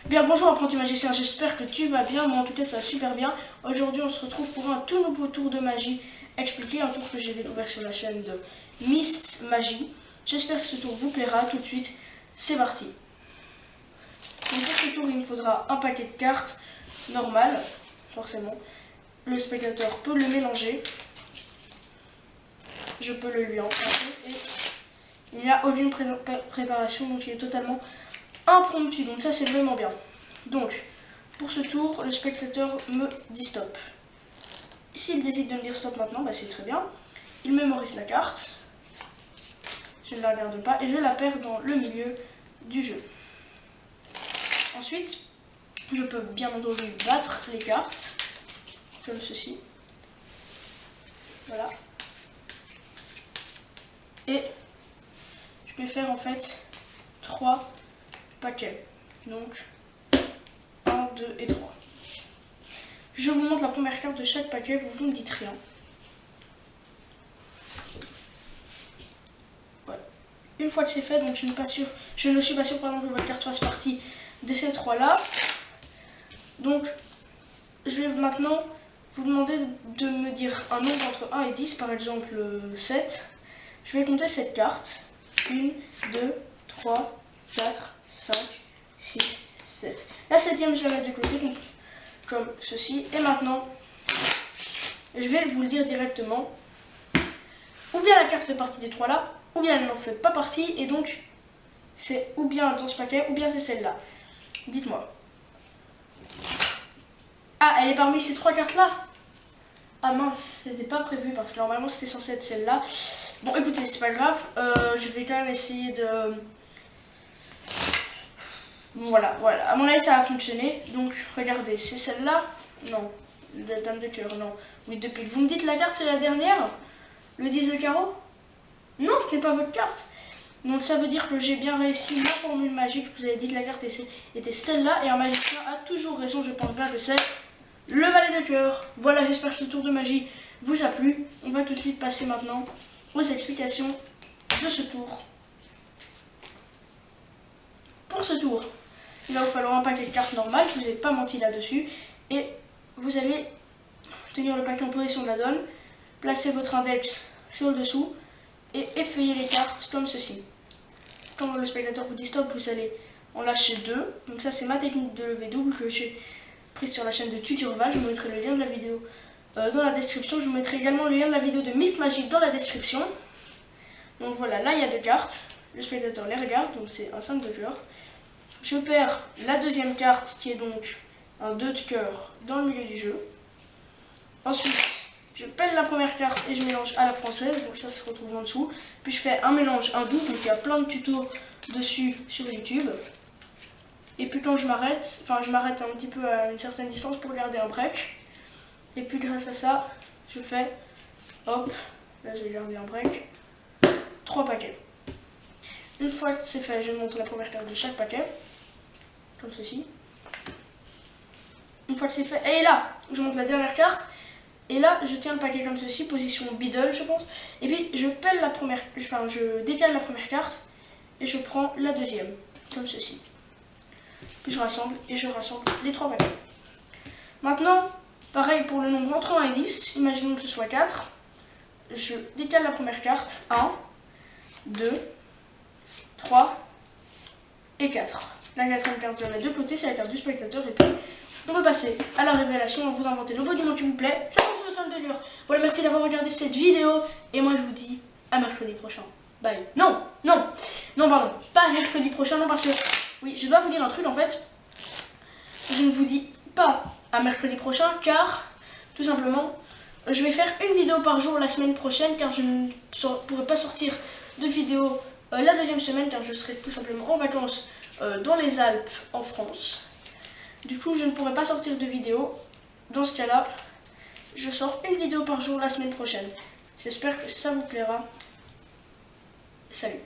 Bien, bonjour apprenti magicien, j'espère que tu vas bien, moi en tout cas ça va super bien. Aujourd'hui on se retrouve pour un tout nouveau tour de magie expliqué, un tour que j'ai découvert sur la chaîne de Mist Magie. J'espère que ce tour vous plaira, tout de suite, c'est parti. Donc pour ce tour il me faudra un paquet de cartes, normal, forcément. Le spectateur peut le mélanger, je peux le lui emprunter et il n'y a aucune préparation, donc il est totalement impromptu, donc ça c'est vraiment bien. Donc pour ce tour le spectateur me dit stop. S'il décide de me dire stop maintenant, bah c'est très bien. Il mémorise la carte, je ne la regarde pas et je la perds dans le milieu du jeu. Ensuite je peux bien entendu battre les cartes comme ceci, voilà, et je vais faire en fait 3 paquets, donc 1, 2 et 3. Je vous montre la première carte de chaque paquet, vous ne dites rien. Voilà. Une fois que c'est fait, donc je ne suis pas sûr pardon, que votre carte fasse partie de ces 3 là. Donc je vais maintenant vous demander de me dire un nombre entre 1 et 10, par exemple 7. Je vais compter cette carte. 1, 2, 3, 4, 5, 6, 7. La 7e, je la mets de côté comme ceci. Et maintenant, je vais vous le dire directement. Ou bien la carte fait partie des 3 là, ou bien elle n'en fait pas partie. Et donc, c'est ou bien dans ce paquet, ou bien c'est celle-là. Dites-moi. Ah, elle est parmi ces 3 cartes là. Ah mince, c'était pas prévu parce que normalement c'était censé être celle-là. Bon écoutez, c'est pas grave, je vais quand même essayer de... Voilà, à mon avis ça va fonctionner. Donc regardez, c'est celle-là. Non, la dame de cœur, non. Oui, de pile. Vous me dites la carte c'est la dernière? Le 10 de carreau? Non, ce n'est pas votre carte. Donc ça veut dire que j'ai bien réussi ma formule magique. Je vous avais dit que la carte était celle-là. Et un magicien a toujours raison, je pense bien que c'est le valet de cœur. Voilà, j'espère que ce tour de magie vous a plu. On va tout de suite passer maintenant aux explications de ce tour. Pour ce tour, il va vous falloir un paquet de cartes normales, je ne vous ai pas menti là-dessus, et vous allez tenir le paquet en position de la donne, placer votre index sur le dessous, et effeuiller les cartes comme ceci. Quand le spectateur vous dit stop, vous allez en lâcher 2, donc ça c'est ma technique de levée double que j'ai prise sur la chaîne de Tuturval, je vous mettrai le lien de la vidéo dans la description. Je vous mettrai également le lien de la vidéo de Mist Magie dans la description. Donc voilà, là il y a 2 cartes. Le spectateur les regarde, donc c'est un 5 de cœur. Je perds la deuxième carte qui est donc un 2 de cœur dans le milieu du jeu. Ensuite, je pèle la première carte et je mélange à la française, donc ça se retrouve en dessous. Puis je fais un mélange hindou, donc il y a plein de tutos dessus sur YouTube. Et puis quand je m'arrête un petit peu à une certaine distance pour garder un break. Et puis grâce à ça, je fais, hop, là j'ai gardé un break, 3 paquets. Une fois que c'est fait, je montre la première carte de chaque paquet, comme ceci. Une fois que c'est fait, et là, je montre la dernière carte, et là, je tiens le paquet comme ceci, position middle, je pense. Et puis, je décale la première carte, et je prends la deuxième, comme ceci. Puis je rassemble, et je rassemble les 3 paquets. Maintenant, pareil pour le nombre entre 1 et 10, imaginons que ce soit 4. Je décale la première carte, 1, 2, 3 et 4. La 4e carte, je la mets de côté, c'est la carte du spectateur. Et puis, on va passer à la révélation. Vous inventez le mot du monde qui vous plaît. Ça compte sur le 5 de l'heure. Voilà, merci d'avoir regardé cette vidéo. Et moi, je vous dis à mercredi prochain. Bye. Non, pardon. Pas à mercredi prochain, non, parce que... Oui, je dois vous dire un truc, en fait. Je ne vous dis pas à mercredi prochain, car, tout simplement, je vais faire une vidéo par jour la semaine prochaine, car je ne pourrai pas sortir de vidéo la deuxième semaine, car je serai tout simplement en vacances dans les Alpes, en France. Du coup, je ne pourrai pas sortir de vidéo. Dans ce cas-là, je sors une vidéo par jour la semaine prochaine. J'espère que ça vous plaira. Salut.